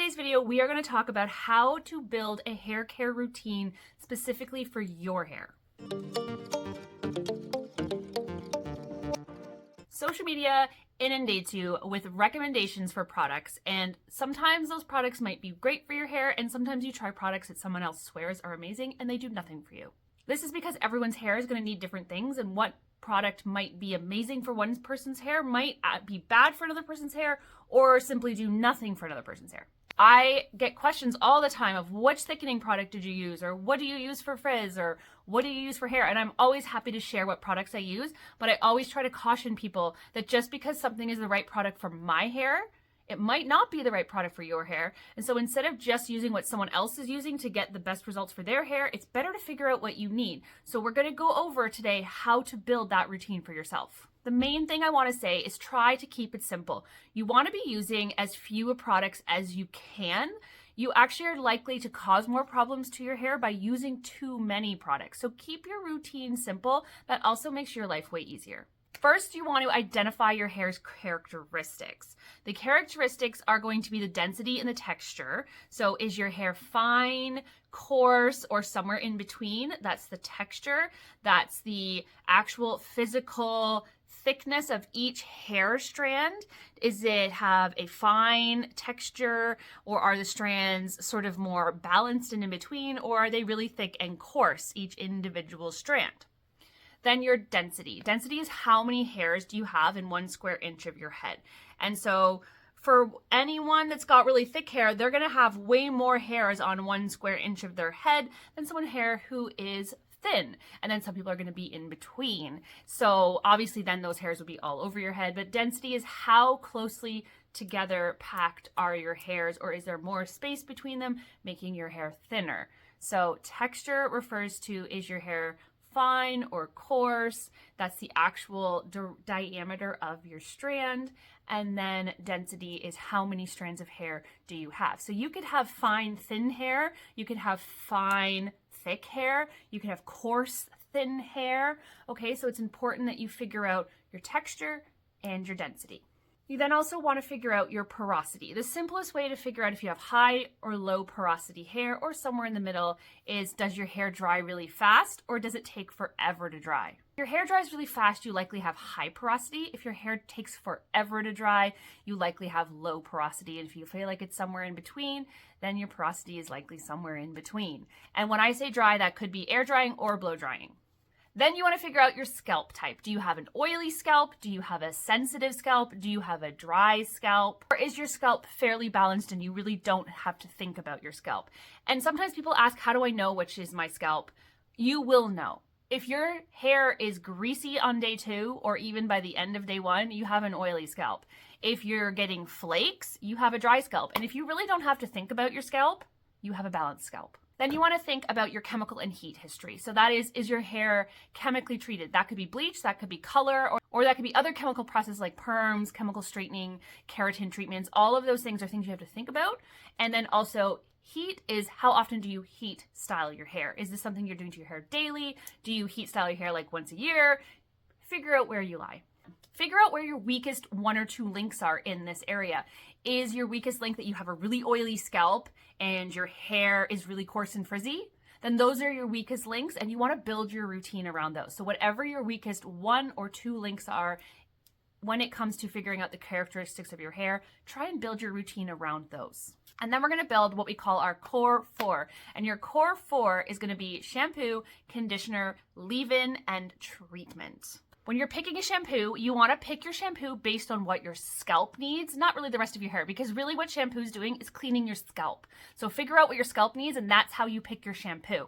today's video, we are going to talk about how to build a hair care routine specifically for your hair. Social media inundates you with recommendations for products, and sometimes those products might be great for your hair, and sometimes you try products that someone else swears are amazing and they do nothing for you. This is because everyone's hair is going to need different things, and what product might be amazing for one person's hair might be bad for another person's hair, or simply do nothing for another person's hair. I get questions all the time of which thickening product did you use, or what do you use for frizz, or what do you use for hair? And I'm always happy to share what products I use, but I always try to caution people that just because something is the right product for my hair, it might not be the right product for your hair. And so instead of just using what someone else is using to get the best results for their hair, it's better to figure out what you need. So we're going to go over today how to build that routine for yourself. The main thing I want to say is try to keep it simple. You want to be using as few products as you can. You actually are likely to cause more problems to your hair by using too many products. So keep your routine simple. That also makes your life way easier. First, you want to identify your hair's characteristics. The characteristics are going to be the density and the texture. So is your hair fine, coarse, or somewhere in between? That's the texture. That's the actual physical thickness of each hair strand. Is it have a fine texture, or are the strands sort of more balanced and in between, or are they really thick and coarse, each individual strand? Then your density. Density is how many hairs do you have in 1 square inch of your head. And so for anyone that's got really thick hair, they're going to have way more hairs on 1 square inch of their head than someone hair who is thin. And then some people are going to be in between. So obviously then those hairs would be all over your head. But density is how closely together packed are your hairs, or is there more space between them, making your hair thinner. So texture refers to, is your hair fine or coarse? That's the actual diameter of your strand. And then density is how many strands of hair do you have. So you could have fine, thin hair. You could have fine, thick hair. You could have coarse, thin hair. Okay, so it's important that you figure out your texture and your density. You then also want to figure out your porosity. The simplest way to figure out if you have high or low porosity hair, or somewhere in the middle, is does your hair dry really fast, or does it take forever to dry? If your hair dries really fast, you likely have high porosity. If your hair takes forever to dry, you likely have low porosity. And if you feel like it's somewhere in between, then your porosity is likely somewhere in between. And when I say dry, that could be air drying or blow drying. Then you want to figure out your scalp type. Do you have an oily scalp? Do you have a sensitive scalp? Do you have a dry scalp? Or is your scalp fairly balanced and you really don't have to think about your scalp? And sometimes people ask, how do I know which is my scalp? You will know. If your hair is greasy on day 2, or even by the end of day 1, you have an oily scalp. If you're getting flakes, you have a dry scalp. And if you really don't have to think about your scalp, you have a balanced scalp. Then you want to think about your chemical and heat history. So that is your hair chemically treated? That could be bleach, that could be color, or that could be other chemical processes like perms, chemical straightening, keratin treatments. All of those things are things you have to think about. And then also heat is, how often do you heat style your hair? Is this something you're doing to your hair daily? Do you heat style your hair like once a year? Figure out where you lie. Figure out where your weakest 1 or 2 links are in this area. Is your weakest link that you have a really oily scalp and your hair is really coarse and frizzy? Then those are your weakest links, and you want to build your routine around those. So whatever your weakest 1 or 2 links are, when it comes to figuring out the characteristics of your hair, try and build your routine around those. And then we're going to build what we call our core 4. And your core 4 is going to be shampoo, conditioner, leave-in, and treatment. When you're picking a shampoo, you want to pick your shampoo based on what your scalp needs, not really the rest of your hair, because really what shampoo is doing is cleaning your scalp. So figure out what your scalp needs, and that's how you pick your shampoo.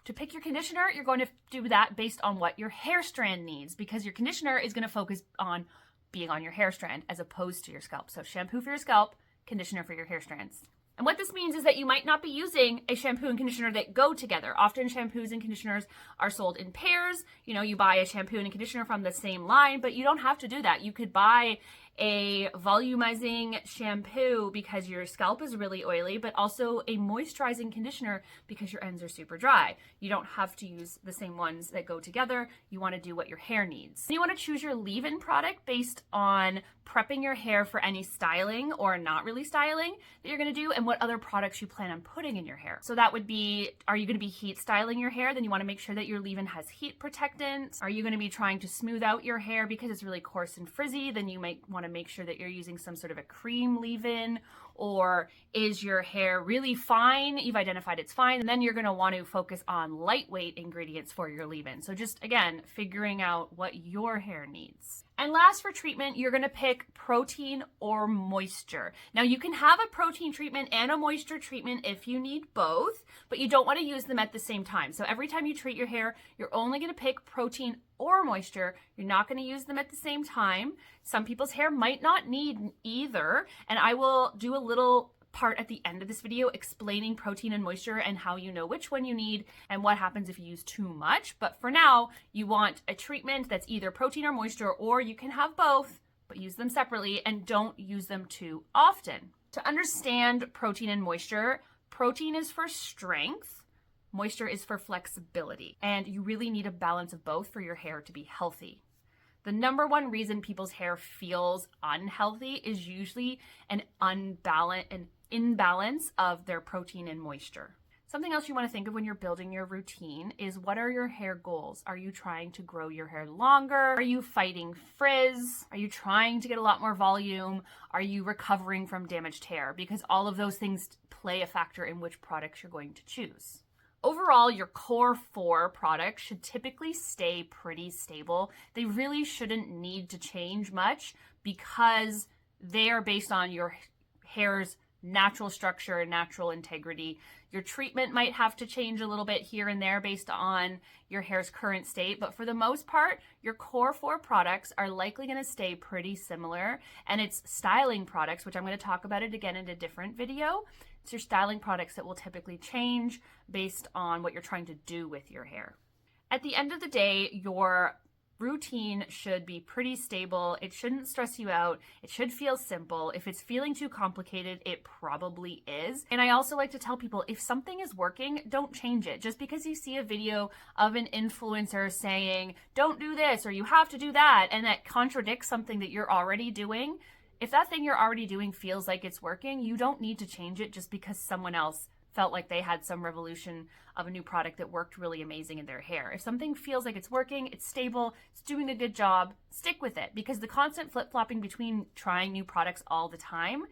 To pick your conditioner, you're going to do that based on what your hair strand needs, because your conditioner is going to focus on being on your hair strand as opposed to your scalp. So shampoo for your scalp, conditioner for your hair strands. And what this means is that you might not be using a shampoo and conditioner that go together. Often shampoos and conditioners are sold in pairs. You know, you buy a shampoo and a conditioner from the same line, but you don't have to do that. You could buy a volumizing shampoo because your scalp is really oily, but also a moisturizing conditioner because your ends are super dry. You don't have to use the same ones that go together. You want to do what your hair needs. You want to choose your leave-in product based on prepping your hair for any styling or not really styling that you're going to do, and what other products you plan on putting in your hair. So that would be, are you going to be heat styling your hair? Then you want to make sure that your leave-in has heat protectant. Are you going to be trying to smooth out your hair because it's really coarse and frizzy? Then you might want to make sure that you're using some sort of a cream leave-in. Or is your hair really fine? You've identified it's fine. And then you're going to want to focus on lightweight ingredients for your leave-in. So just, again, figuring out what your hair needs. And last, for treatment, you're going to pick protein or moisture. Now, you can have a protein treatment and a moisture treatment if you need both, but you don't want to use them at the same time. So every time you treat your hair, you're only going to pick protein or moisture. You're not going to use them at the same time. Some people's hair might not need either, and I will do a little part at the end of this video explaining protein and moisture and how you know which one you need and what happens if you use too much. But for now, you want a treatment that's either protein or moisture, or you can have both, but use them separately and don't use them too often. To understand protein and moisture, protein is for strength, moisture is for flexibility, and you really need a balance of both for your hair to be healthy. The number one reason people's hair feels unhealthy is usually an imbalance of their protein and moisture. Something else you want to think of when you're building your routine is, what are your hair goals? Are you trying to grow your hair longer? Are you fighting frizz? Are you trying to get a lot more volume? Are you recovering from damaged hair? Because all of those things play a factor in which products you're going to choose. Overall, your core 4 products should typically stay pretty stable. They really shouldn't need to change much because they are based on your hair's natural structure and natural integrity. Your treatment might have to change a little bit here and there based on your hair's current state, but for the most part, your core 4 products are likely going to stay pretty similar. And it's styling products, which I'm going to talk about it again in a different video. It's your styling products that will typically change based on what you're trying to do with your hair. At the end of the day, your routine should be pretty stable. It shouldn't stress you out. It should feel simple. If it's feeling too complicated, it probably is. And I also like to tell people, if something is working, don't change it. Just because you see a video of an influencer saying, don't do this or you have to do that, and that contradicts something that you're already doing, if that thing you're already doing feels like it's working, you don't need to change it just because someone else felt like they had some revolution of a new product that worked really amazing in their hair. If something feels like it's working, it's stable, it's doing a good job, stick with it, because the constant flip-flopping between trying new products all the time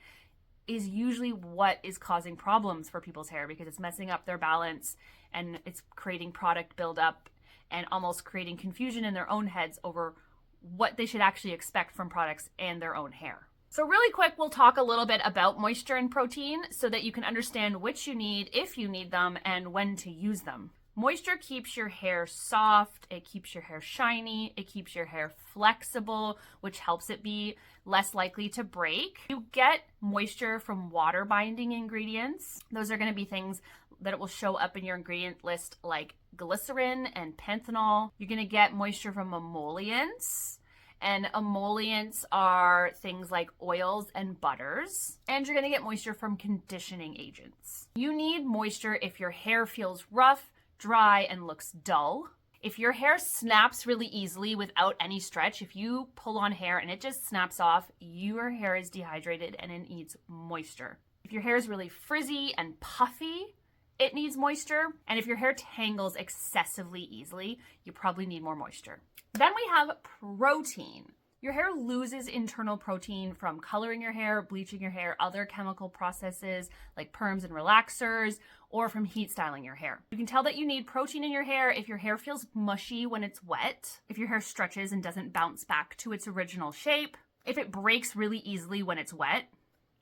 is usually what is causing problems for people's hair, because it's messing up their balance and it's creating product buildup and almost creating confusion in their own heads over what they should actually expect from products and their own hair. So really quick, we'll talk a little bit about moisture and protein so that you can understand which you need, if you need them, and when to use them. Moisture keeps your hair soft, it keeps your hair shiny, it keeps your hair flexible, which helps it be less likely to break. You get moisture from water binding ingredients. Those are going to be things that it will show up in your ingredient list like glycerin and panthenol. You're going to get moisture from emollients. And emollients are things like oils and butters. And you're going to get moisture from conditioning agents. You need moisture if your hair feels rough, dry, and looks dull. If your hair snaps really easily without any stretch, if you pull on hair and it just snaps off, your hair is dehydrated and it needs moisture. If your hair is really frizzy and puffy, it needs moisture. And if your hair tangles excessively easily, you probably need more moisture. Then we have protein. Your hair loses internal protein from coloring your hair, bleaching your hair, other chemical processes like perms and relaxers, or from heat styling your hair. You can tell that you need protein in your hair if your hair feels mushy when it's wet, if your hair stretches and doesn't bounce back to its original shape, if it breaks really easily when it's wet,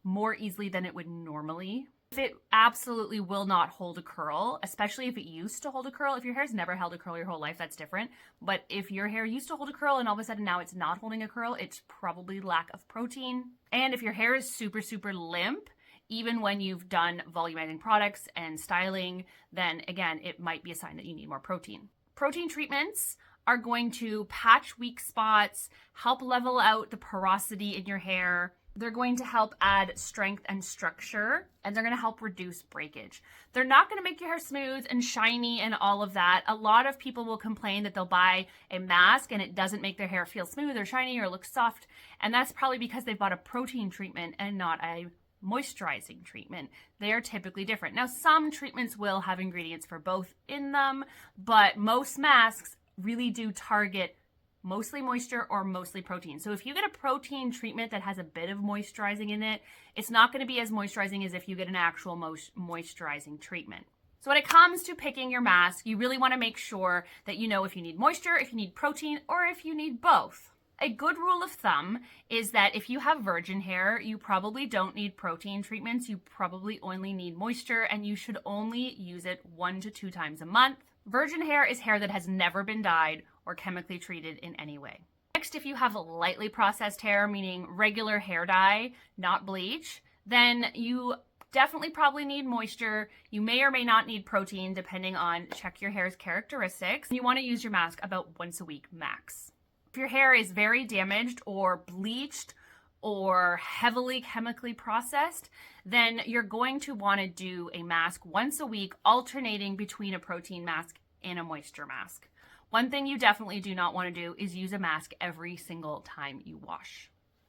more easily than it would normally, if it absolutely will not hold a curl, especially if it used to hold a curl. If your hair's never held a curl your whole life, that's different. But if your hair used to hold a curl and all of a sudden now it's not holding a curl, it's probably lack of protein. And if your hair is super, super limp, even when you've done volumizing products and styling, then again, it might be a sign that you need more protein. Protein treatments are going to patch weak spots, help level out the porosity in your hair. They're going to help add strength and structure, and they're going to help reduce breakage. They're not going to make your hair smooth and shiny and all of that. A lot of people will complain that they'll buy a mask and it doesn't make their hair feel smooth or shiny or look soft, and that's probably because they've bought a protein treatment and not a moisturizing treatment. They are typically different. Now, some treatments will have ingredients for both in them, but most masks really do target mostly moisture or mostly protein. So if you get a protein treatment that has a bit of moisturizing in it, it's not going to be as moisturizing as if you get an actual moisturizing treatment. So when it comes to picking your mask, you really want to make sure that you know if you need moisture, if you need protein, or if you need both. A good rule of thumb is that if you have virgin hair, you probably don't need protein treatments. You probably only need moisture, and you should only use it 1 to 2 times a month. Virgin hair is hair that has never been dyed or chemically treated in any way. Next, if you have lightly processed hair, meaning regular hair dye, not bleach, then you definitely probably need moisture. You may or may not need protein, depending on, check your hair's characteristics. You want to use your mask about once a week max. If your hair is very damaged or bleached or heavily chemically processed, then you're going to want to do a mask once a week, alternating between a protein mask and a moisture mask. One thing you definitely do not want to do is use a mask every single time you wash.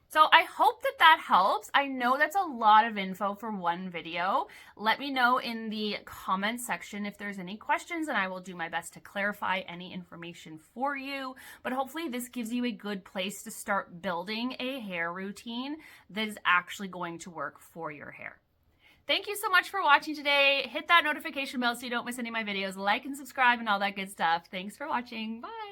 So I hope that that helps. I know that's a lot of info for one video. Let me know in the comments section if there's any questions, and I will do my best to clarify any information for you. But hopefully this gives you a good place to start building a hair routine that is actually going to work for your hair. Thank you so much for watching today. Hit that notification bell so you don't miss any of my videos. Like and subscribe and all that good stuff. Thanks for watching. Bye.